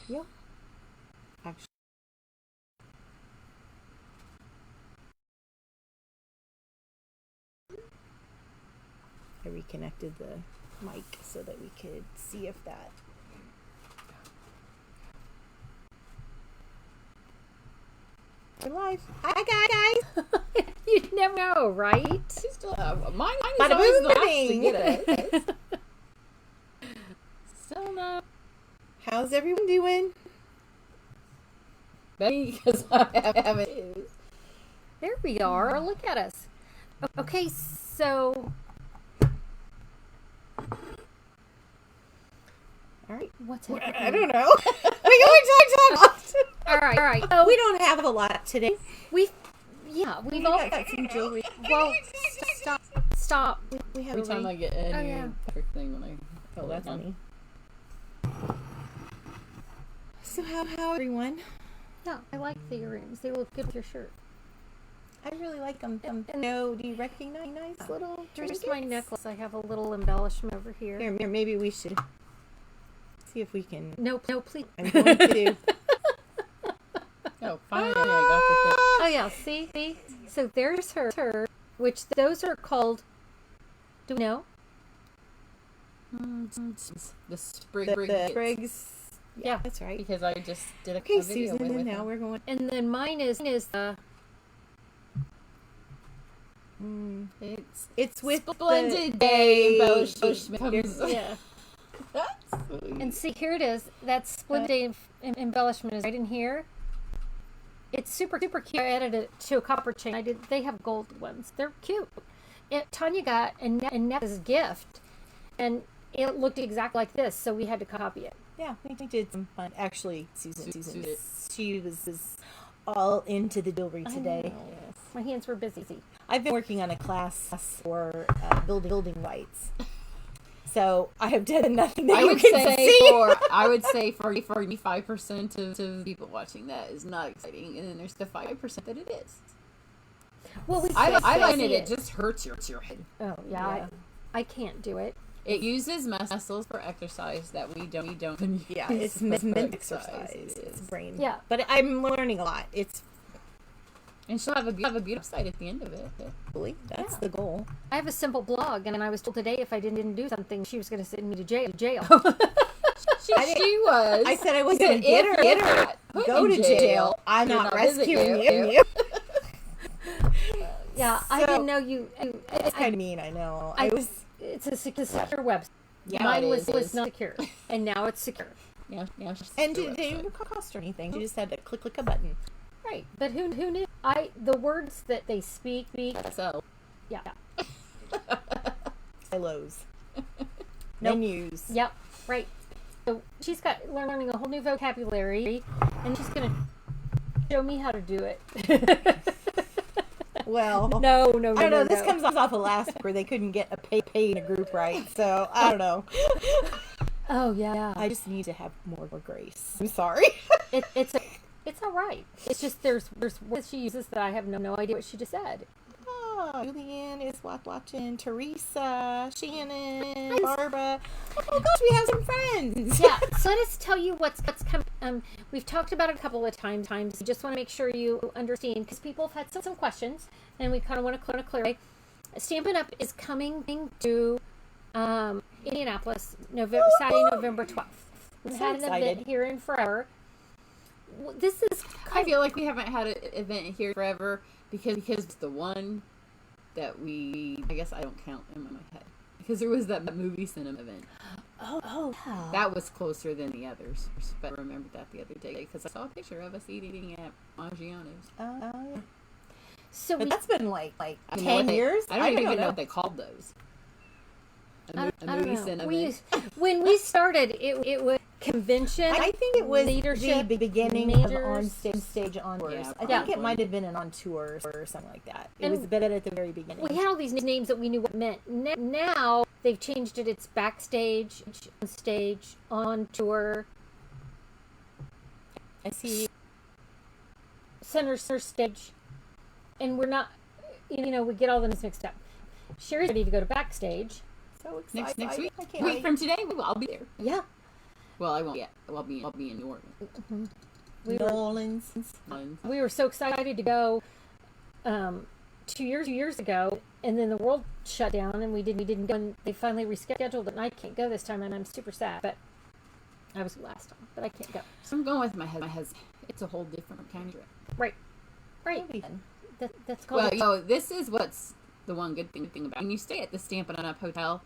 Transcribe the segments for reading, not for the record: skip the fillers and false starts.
Yep. Actually. I reconnected the mic so that we could see if that. We're live. Hi guys. You never know, right? Still, mine is Bada always boom, the last to bing. get it. Still no. How's everyone doing? Because I haven't used. There we are. Look at us. Okay, so All right. what's I happening? don't know. We go talk. All right. So We don't have a lot today. we've all got some jewelry. well. Stop. We have Every a time I get a Oh, new yeah. perfect thing when I Oh, that's funny. funny. So how everyone? Yeah, I like the earrings. They look good with your shirt. I really like them. No, do you recognize little Here's trinkets? my necklace. I have a little embellishment over here. Here, maybe we should see if we can. No, please. I'm going to. Oh, finally I got the Oh yeah, see. So there's her, which those are called. Do we know? thing. The sprig. The Briggs. Yeah. That's right. Because I just did a Okay, video Susan, with and now them. we're going. And then mine is the. It's with Splendid the Day day. embellishment. Yeah. That's sweet. And see, here it is. That split day embellishment is right in here. It's super cute. I added it to a copper chain. They have gold ones. They're cute. Tanya got Annette as a gift, and it looked exactly like this, so we had to copy it. Yeah, we did some fun. Actually, Susan, Susan. she was all into the jewelry today. I know. My hands were busy. I've been working on a class for building lights. So I have done nothing that I you would can say see. I would say for 5% of people watching that is not exciting, and then there's the 5% that it is. Well, I find see it just hurts your head. Oh yeah, I can't do it. It uses muscles for exercise that we don't Yeah, use it's for mental exercise. exercise. It It's is. brain. Yeah. But I'm learning a lot. It's And she'll have a beautiful site at the end of it. really, that's Yeah. the goal. I have a simple blog, and I was told today if I didn't do something, she was going to send me to jail. She was. I said I wasn't going to get her go to jail. I'm not rescuing you. Yeah, I So- didn't know you. It's kind of mean, I know. It's a secure website. Yeah, Mine it was is. not secure, and now it's secure. Yeah. And it didn't cost her anything. You just had to click a button. Right, but who knew? The words that they speak. So Yeah. Silos. Nope. Menus. Yep. Right. So she's got learning a whole new vocabulary, and she's gonna show me how to do it. Well, No. I don't know. This comes off of last week where they couldn't get a pay in a group right. So I don't know. Oh yeah. I just need to have more grace. I'm sorry. It's all right. It's just there's words she uses that I have no idea what she just said. Oh, Julianne is watching. Teresa, Shannon, Barbara. Oh gosh, we have some friends. Yeah. So let us tell you what's coming. We've talked about it a couple of times. We just want to make sure you understand because people have had some questions, and we kind of want to clarify. Stampin' Up is coming to Indianapolis, Saturday, November 12th. We've So had an excited. event here in forever. This is I feel like we haven't had an event here forever because the one that I guess I don't count in my head because there was that movie cinema event oh yeah. that was closer than the others. But I remembered that the other day because I saw a picture of us eating at Maggiano's. Yeah. So But that's been like I don't know 10 what they- years. I don't even know know what they called those. I A don't movie know. cinema. When we started, it was convention. I think it was leadership, the beginning of on majors. stage on tours. Yeah, I think probably. it might have been an on tours or something like that. It And was a bit at the very beginning. We had all these names that we knew what it meant. Now they've changed it. It's backstage, on stage, on tour, I see. center stage, and we're not. We get all the names mixed up. Sherry's ready to go to backstage. So excited. Next week. I can't Week wait. from today, I'll be there. Yeah. Well, I won't yet. while being in New Orleans. Mm-hmm. New Orleans. We were so excited to go 2 years ago, and then the world shut down, and we didn't go. And they finally rescheduled it, and I can't go this time, and I'm super sad. But I was last time, but I can't go. So I'm going with my husband. It's a whole different kind of trip. Right. That'll be fun. That's called. Well, this is what's the one good thing about when you stay at the Stampin' Up Hotel.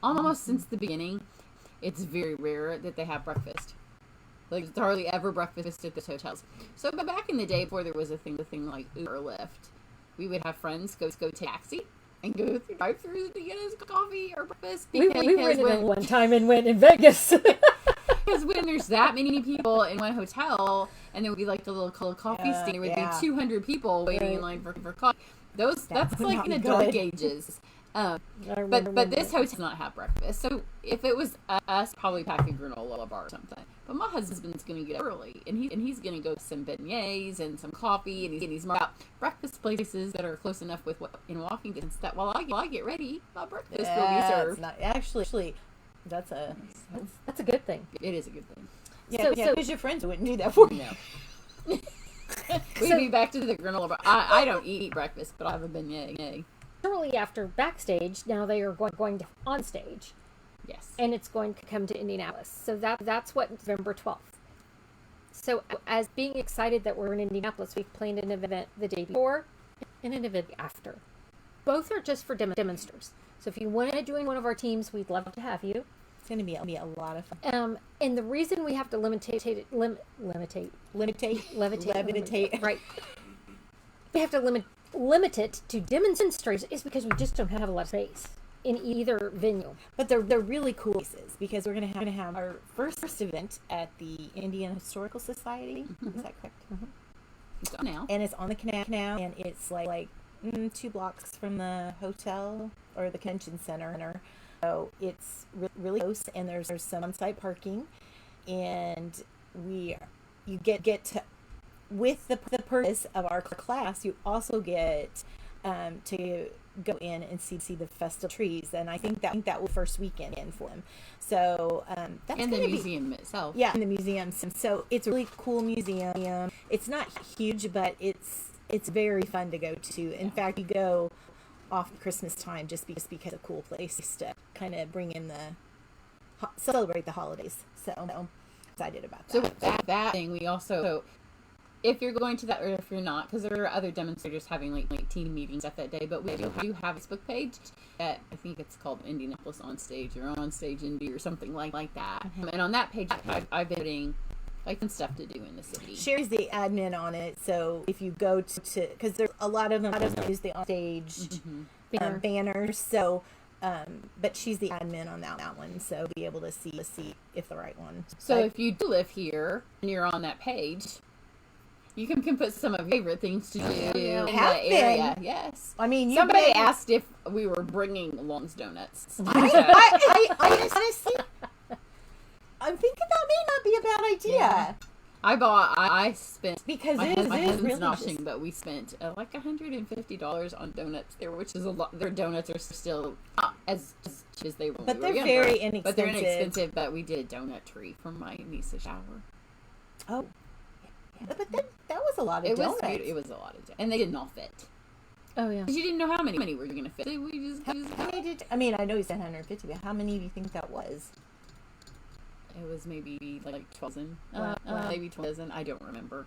Almost since the beginning, it's very rare that they have breakfast. Like, there's hardly ever breakfast at the hotels. So, but back in the day, before there was a thing like Uber or Lyft, we would have friends go take taxi and go through drive-thrus to get us coffee or breakfast. We rented it one time and went in Vegas. Because when there's that many people in one hotel, and there would be like the little coffee stand, there would be 200 people waiting in line for coffee. That's like in adult gauges. But this hotel does not have breakfast. So if it was us, probably pack a granola bar or something. But my husband's going to get up early, and he's going to go some beignets and some coffee, and he's marked out breakfast places that are close enough in walking distance that while I get ready, my breakfast will be served. Actually, that's a good thing. It is a good thing. Yeah, because your friends wouldn't do that for you. No. We'd be back to the granola bar. I don't eat breakfast, but I have a beignet. Shortly after backstage, now they are going to on stage. Yes. And it's going to come to Indianapolis. So that's what November 12th. So as being excited that we're in Indianapolis, we've planned an event the day before and an event after. Both are just for demonstrators. So if you want to join one of our teams, we'd love to have you. It's going to be a lot of fun. And the reason we have to levitate. Right. We have to limit it to demonstrators is because we just don't have a lot of space in either venue. But they're really cool places because we're going to have our first event at the Indiana Historical Society. Mm-hmm. Is that correct? Mm-hmm. It's on now. And it's on the canal, and it's like 2 blocks from the hotel or the convention center. So it's really close, and there's some on-site parking, and you get to, with the purpose of our class, you also get to go in and see the festal trees, and I think that will first weekend in for them. So that's in the museum itself. Yeah, in the museum. So it's a really cool museum. It's not huge, but it's very fun to go to. In fact, you go off Christmas time just because it's a cool place to kind of bring in celebrate the holidays. So I'm excited about that. So with that thing, we also, if you're going to that, or if you're not, because there are other demonstrators having like team meetings at that day, but we do have a Facebook page that I think it's called Indianapolis On Stage or On Stage Indy or something like that. Mm-hmm. And on that page, I've been putting like some stuff to do in the city. Sherry's the admin on it, so if you go to because there's a lot of them use the on stage banners. So, but she's the admin on that one, so be able to see if the right one. So if you do live here and you're on that page, you can put some of your favorite things to do in that area. Yes. I mean, somebody asked if we were bringing Long's Donuts. I honestly, I'm thinking that may not be a bad idea. Yeah. I spent, because my husband's really noshing, but we spent like $150 on donuts there, which is a lot. Their donuts are still not as cheap as they were. But they're very inexpensive. But they're inexpensive. But we did a donut tree for my niece's shower. Oh. Yeah. But that was a lot of donuts. It was a lot of donuts. And they didn't all fit. Oh, yeah. Because you didn't know how many were going to fit. I mean, I know you said 150, but how many do you think that was? It was maybe like 12 maybe 12. I don't remember.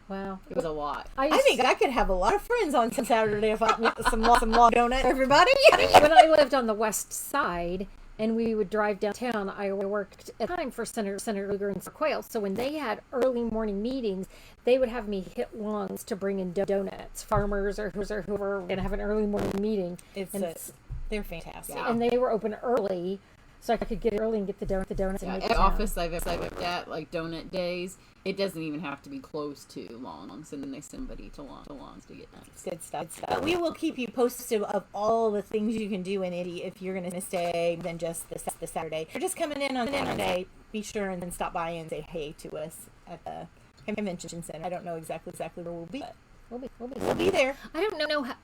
Wow. It was a lot. I think I could have a lot of friends on Saturday if I get some long donut, everybody. When I lived on the west side and we would drive downtown, I worked at the time for Senator Lugar and Quayle. So when they had early morning meetings, they would have me hit Longs to bring in donuts. Farmers or whoever were going to have an early morning meeting. They're fantastic. And they were open early. So I could get early and get the donuts. Yeah, at the office I've looked at, like donut days, it doesn't even have to be close to Longs, and then they send somebody to Longs to get nuts. Good stuff. But we will keep you posted of all the things you can do in Indy if you're going to stay than just the Saturday. Or just coming in on Saturday, be sure and then stop by and say hey to us at the convention center. I don't know exactly where we'll be, but we'll be there. I don't know how.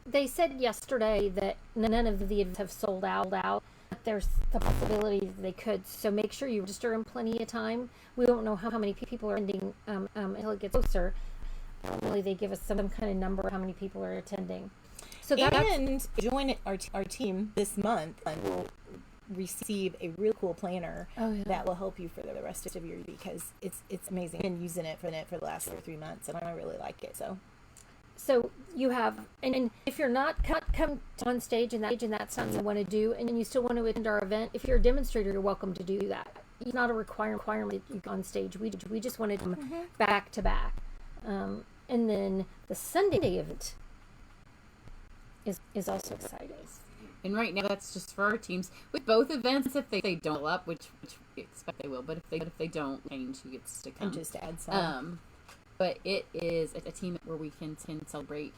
They said yesterday that none of the events have sold out. there's the possibility that they could. So make sure you register in plenty of time. We don't know how many people are attending until it gets closer. Normally they give us some kind of number of how many people are attending. So and join our team this month and we'll receive a really cool planner that will help you for the rest of your year, because it's amazing. I've been using it for the last 3 months and I really like it. So you have, and if you're not come on stage and that's something you want to do, and you still want to attend our event, if you're a demonstrator, you're welcome to do that. It's not a requirement you go on stage. We just wanted them back to back. And then the Sunday event is also exciting. And right now, that's just for our teams. With both events, if they don't up, which we expect they will, but if they don't, change who gets to come. And just add some. But it is a team where we can celebrate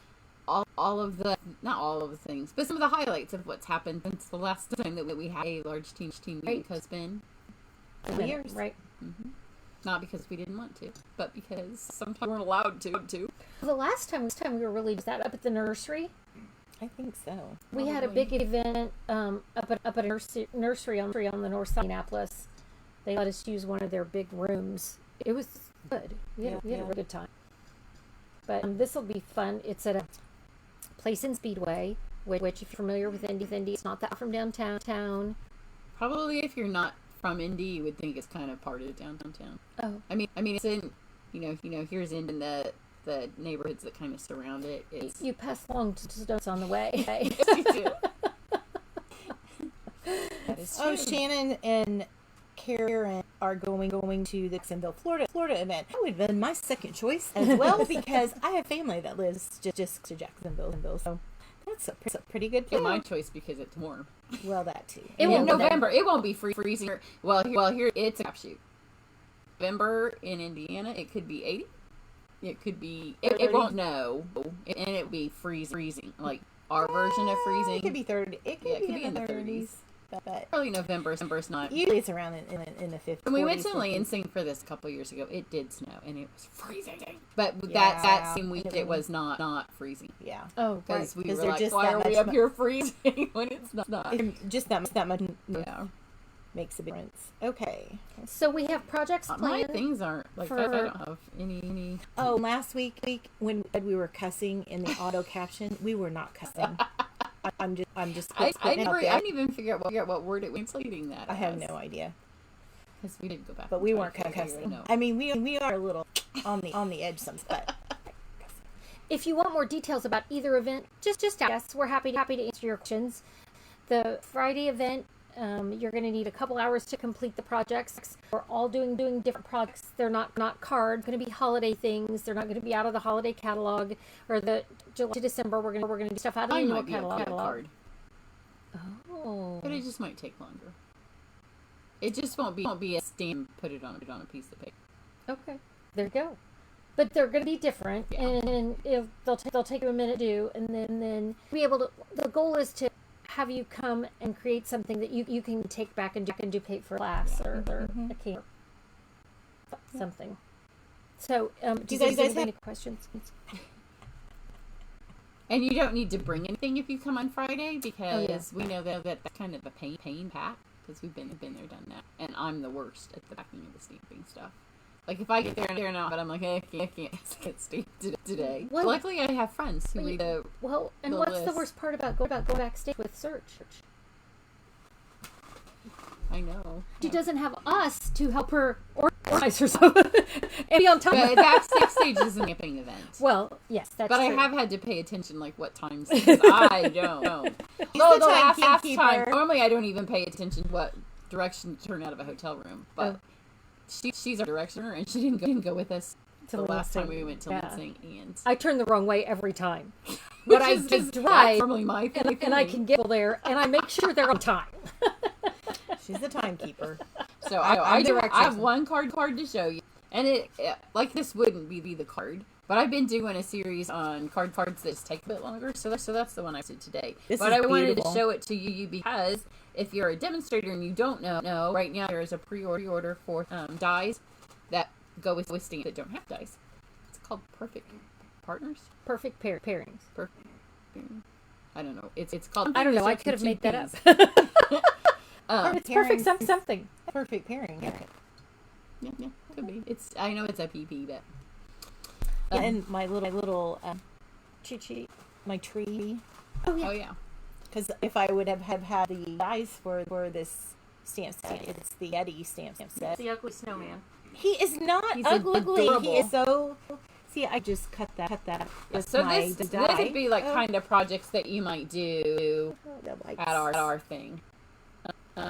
all of the, not all of the things, but some of the highlights of what's happened since the last time that we had a large team meeting, has been 3 years. Right. Mm-hmm. Not because we didn't want to, but because sometimes we weren't allowed to. The last time we were really that up at the nursery. I think so. We had a big event up at a nursery on the north side of Indianapolis. They let us use one of their big rooms. It was good. We had a really good time. But this will be fun. It's at a place in Speedway, which if you're familiar with Indy, it's not that far from downtown. Probably if you're not from Indy, you would think it's kind of part of downtown. Oh. I mean, it's in, here's in the neighborhoods that kind of surround it. You pass along just on the way. Yes, you do. That is true. Oh, Shannon and Karen are going to the Jacksonville, Florida event. That would have been my second choice as well, because I have family that lives just to Jacksonville, so that's a pretty good plan. My choice because it's warm. Well, that too. In November, it won't be freezing. Well, here it's a crapshoot. November in Indiana, it could be 80. It could be. It won't know, and it would be freezing. Like our version of freezing. It could be 30. It could be in the 30s. But early November's not. Usually it's around in the 50s. When we went to Lansing for this a couple years ago, it did snow and it was freezing. But that same week it was not freezing. Yeah. Oh, because right. we were like, why are we up here freezing when it's not? Just that much. Yeah. Makes a difference. Okay. So we have projects planned. My things aren't like I don't have any. Oh, last week when we were cussing in the auto caption, we were not cussing. I'm just. I didn't even figure out what word it was translating that. I have no idea. Because we didn't go back. But we weren't cussing. No. I mean, we are a little on the edge sometimes, but. If you want more details about either event, just ask us. We're happy to answer your questions. The Friday event. You're going to need a couple hours to complete the projects. We're all doing different projects. They're not cards. Going to be holiday things. They're not going to be out of the holiday catalog or the July to December. We're going to do stuff out of the annual catalog. Card. Oh, but it just might take longer. It just won't be a stamp. Put it on a piece of paper. Okay, there you go. But they're going to be different, and they'll take you a minute to do, and then be able to. The goal is to have you come and create something that you can take back and duplicate for class or a camp, something. So, do you guys have any questions? And you don't need to bring anything if you come on Friday, because we know that that's kind of a pain pack, because we've been there, done that, and I'm the worst at the packing of the stamping stuff. Like, if I get there now, but I'm like, I can't stamp today. Well, luckily, I have friends who read the and the what's list. the worst part about going backstage with Search? I know. She doesn't have us to help her organize herself and be on time. But backstage is a stamping event. Well, yes, that's but true. I have had to pay attention, like, what times, because I don't know. the last timekeeper. time, normally I don't even pay attention to what direction to turn out of a hotel room, but she's our directioner, and she didn't go with us the last time we went to Lansing, and I turn the wrong way every time. But I just drive, normally my thing. and I can get there, and I make sure they're on time. She's the timekeeper. So I have one card to show you, and it like this wouldn't be the card, but I've been doing a series on cards that just take a bit longer. So that's the one I did today. But I wanted to show it to you because if you're a demonstrator and you don't know, right now there is a pre-order for dies that go with stamps that don't have dies. It's called Perfect Partners. Perfect pairings. Perfect. I don't know. It's called. I don't know. I could have made that up. It's perfect something. Perfect pairing. Yeah, could be. I know it's a PP, but and my little my tree. Oh yeah. Because if I would have had the dies for this stamp set, it's the Yeti stamp set. The ugly snowman. He is not He's ugly. adorable. He is so. See, I just cut that. With So my this die. would be like kind of projects that you might do at our thing.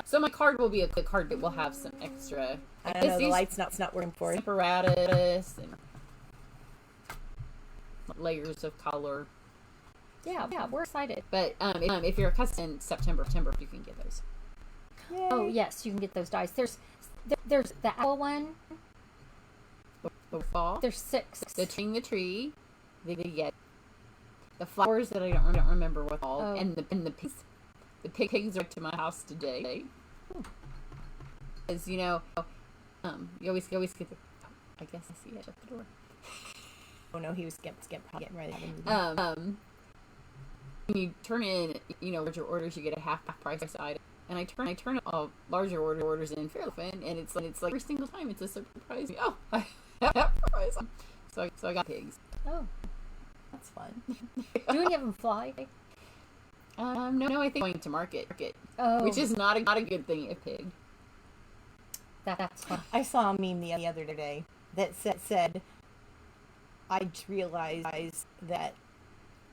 So my card will be a card that will have some extra. I don't know. The light's not working for it. Apparatus and layers of color. Yeah, we're excited. But if you're a customer in September, you can get those. Yay. Oh yes, you can get those dice. There's the apple one. The fall. There's 6. The tree. The flowers that I don't remember what all. Oh. And the pigs. The pigs are to my house today. Because you always get the. I guess I see it at the door. Oh no, he was getting ready. When you turn in, larger orders, you get a half price item. And I turn all larger orders in fairly often, and it's like every single time it's a surprise. Oh, I have half price. So I got pigs. Oh, that's fun. do any of them fly? No, I think going to market. Oh, Which is not a good thing. A pig. That's fun. I saw a meme the other day that said I just realized that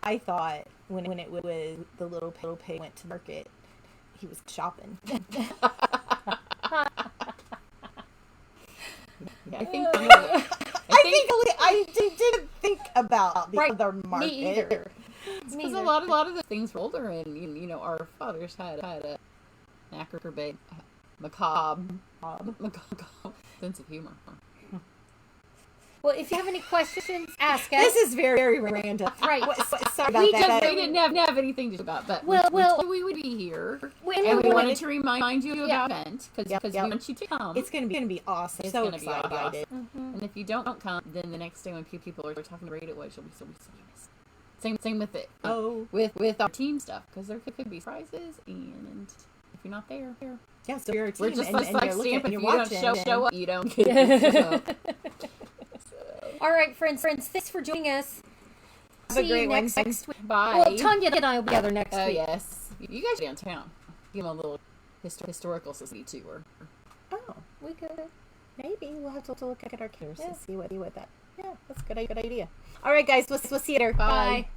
I thought when it was the little pig went to market, he was shopping. Yeah, I think. I didn't think about the other market. Me either. Because a lot of the things were older, and our fathers had a macabre, macabre sense of humor. Well, if you have any questions, ask us. This is very random. Right. Sorry about that. We didn't have anything to do about, but Well, we would be here, and we wanted to remind you about the event because we want you to come. It's going to be awesome. It's so gonna be excited. awesome. And if you don't come, then the next day when people are talking about it, you'll be so missed. Same with it. Oh, with our team stuff, because there could be prizes, and if you're not there, yeah. So you're a team, we're just and like you're looking, Stamp. If you're you watching, don't show up, you don't get it. All right, friends, thanks for joining us. Have a See great you one. next week. Bye. Well, Tanya and I will be together next Oh week. yes, you guys are downtown. Give them a little historical society tour. Oh, We could. maybe we'll have to look at our calendars Yeah. and see what that. Yeah, that's a good idea. All right, guys, we'll see you later. Bye. Bye.